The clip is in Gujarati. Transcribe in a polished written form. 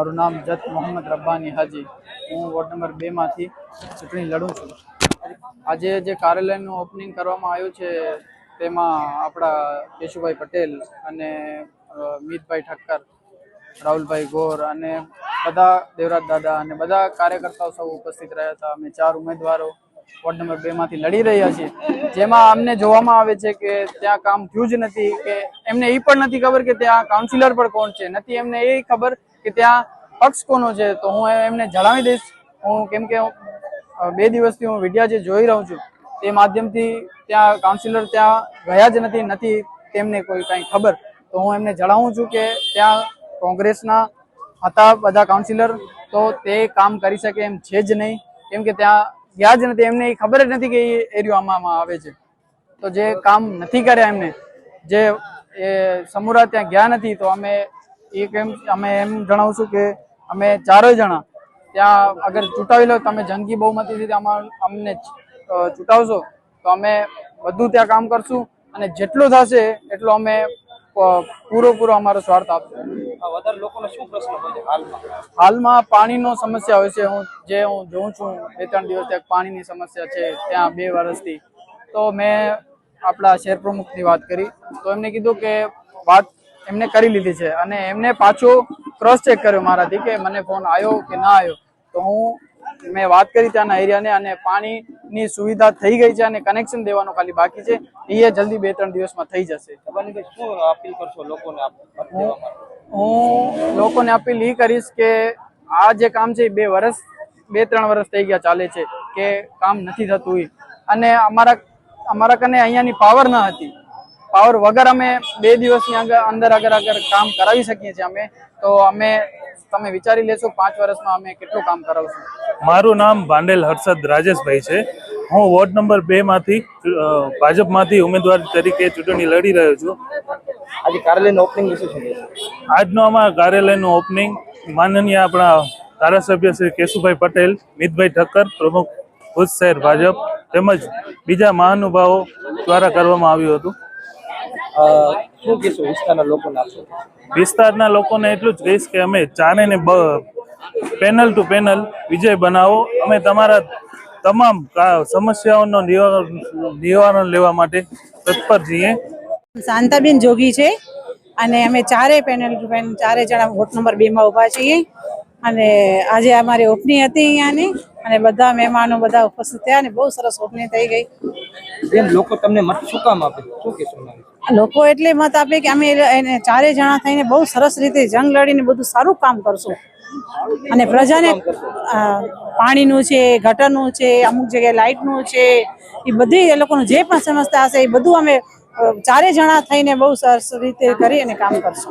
મારું નામ જત મોહમ્મદ રબ્બાની હાજી। હું વોર્ડ નંબર 2 માંથી ચૂંટણી લડું છું। આજે જે કાર્યાલયનું ઓપનિંગ કરવામાં આવ્યું છે તેમાં આપણા કેશુભાઈ પટેલ અને મીતભાઈ ઠક્કર, રાહુલભાઈ ગોર અને બધા દેવરાજ દાદા અને બધા કાર્યકર્તાઓ સૌ ઉપસ્થિત રહ્યા હતા। અમે 4 ઉમેદવારો વોર્ડ નંબર 2 માંથી લડી રહ્યા છીએ, જેમાં અમને જોવામાં આવે છે કે ત્યાં કામ થયું જ નથી, કે એમને એ પણ નથી ખબર કે ત્યાં કાઉન્સિલર પણ કોણ છે, નથી એમને એ ખબર કે ત્યાં પક્ષ કોનો છે। તો હું એમને જણાવી દઈશ, હું કેમ કે 2 દિવસથી હું વિડિયા જે જોઈ રહ્યો છું તે માધ્યમથી ત્યાં કાઉન્સિલર ત્યાં ગયા જ નથી તેમને કોઈ કાંઈ ખબર। તો હું એમને જણાવું છું કે ત્યાં કોંગ્રેસના હતા બધા કાઉન્સિલર, તો તે કામ કરી શકે એમ છે જ નહીં, કેમ કે ત્યાં ગયા જ નથી, એમને ખબર જ નથી કે એ એરિયો આમાં આવે છે। તો જે કામ નથી કર્યા એમને, જે સમૂરા ત્યાં ગયા નથી, તો અમે એમ જણાવશું કે અમે 4 જણા ત્યાં અગર ચૂંટાવી લો, તમે જંગી બહુમતીથી અમને ચૂંટાવશો તો અમે બધું ત્યાં કામ કરશું અને જેટલું થશે એટલું અમે પૂરો અમારો સ્વાર્થ આપશું। વધારે લોકોનો શું પ્રશ્ન હોય છે હાલમાં પાણીનો સમસ્યા હોય છે। હું જોઉં છું 2-3 દિવસથી પાણીની સમસ્યા છે ત્યાં 2 વર્ષથી। તો મેં આપણા શહેર પ્રમુખની વાત કરી, તો એમને કીધું કે વાત એમને કરી લીધી છે અને એમને પાછો ક્રોસ ચેક કર્યો મારાથી કે મને ફોન આવ્યો કે ના આવ્યો। તો મેં વાત કરી ત્યાંના એરિયાને અને પાણીની સુવિધા થઈ ગઈ છે અને કનેક્શન દેવાનું ખાલી બાકી છે, એ જલ્દી 2-3 દિવસમાં થઈ જશે। શું અપીલ કરશો લોકોને? હું લોકોને અપીલ એ કરીશ કે આ જે કામ છે 2-3 વર્ષ થઈ ગયા ચાલે છે કે કામ નથી થતું, અને અમારા કને અહીંયાની પાવર ન હતી, પાવર વગર અમે 2 દિવસની અંદર અગર કામ કરાવી શકીએ છીએ અમે, તો તમે વિચારી લેશો 5 વર્ષમાં અમે કેટલું કામ કરાવશું। મારું નામ ભાંડેલ હર્ષદ રાજેશભાઈ છે। હું વોર્ડ નંબર 2 માંથી ભાજપમાંથી ઉમેદવાર તરીકે ચૂંટણી લડી રહ્યો છું। આજે કાર્યાલયનું ઓપનિંગ વિશે શું કહેશો? આજનો અમારા કાર્યાલયનું ઓપનિંગ માનનીય આપણા ધારાસભ્ય શ્રી કેશુભાઈ પટેલ, મીતભાઈ ઠક્કર, પ્રમુખ ભુજ શહેર ભાજપ તેમજ બીજા મહાનુભાવો દ્વારા કરવામાં આવ્યું હતું। શું કહેશો વિસ્તારના લોકોને? વિસ્તારના લોકોને એટલું જ કહીશ કે અમે ચારેને પેનલ ટુ પેનલ વિજય બનાવો। અમે તમારા તમામ સમસ્યાઓનો નિવારણ લેવા માટે તત્પર છીએ। શાંતાબેન જોગી છે અને અમે 4 પેનલ ટુ પેનલ 4 જણા વોર્ડ નંબર 2 માં ઊભા છીએ અને આજે અમારી ઓપનિંગ હતી અહીંયાની અને બધા મહેમાનો બધા ઉપસ્થિત થયા અને બહુ સરસ ઓપનિંગ થઈ ગઈ। બેન, લોકો તમને મત શું કામ આપે? શું કહેશો? લોકો એટલે મત આપે કે અમે 4 જણા થઈને બહુ સરસ રીતે જંગ લડીને બધું સારું કામ કરશું અને પ્રજાને પાણીનું છે, ગટરનું છે, અમુક જગ્યાએ લાઇટનું છે, એ બધી એ લોકોનું જે પણ સમસ્યા હશે એ બધું અમે 4 જણા થઈને બહુ સરસ રીતે કરી અને કામ કરશું।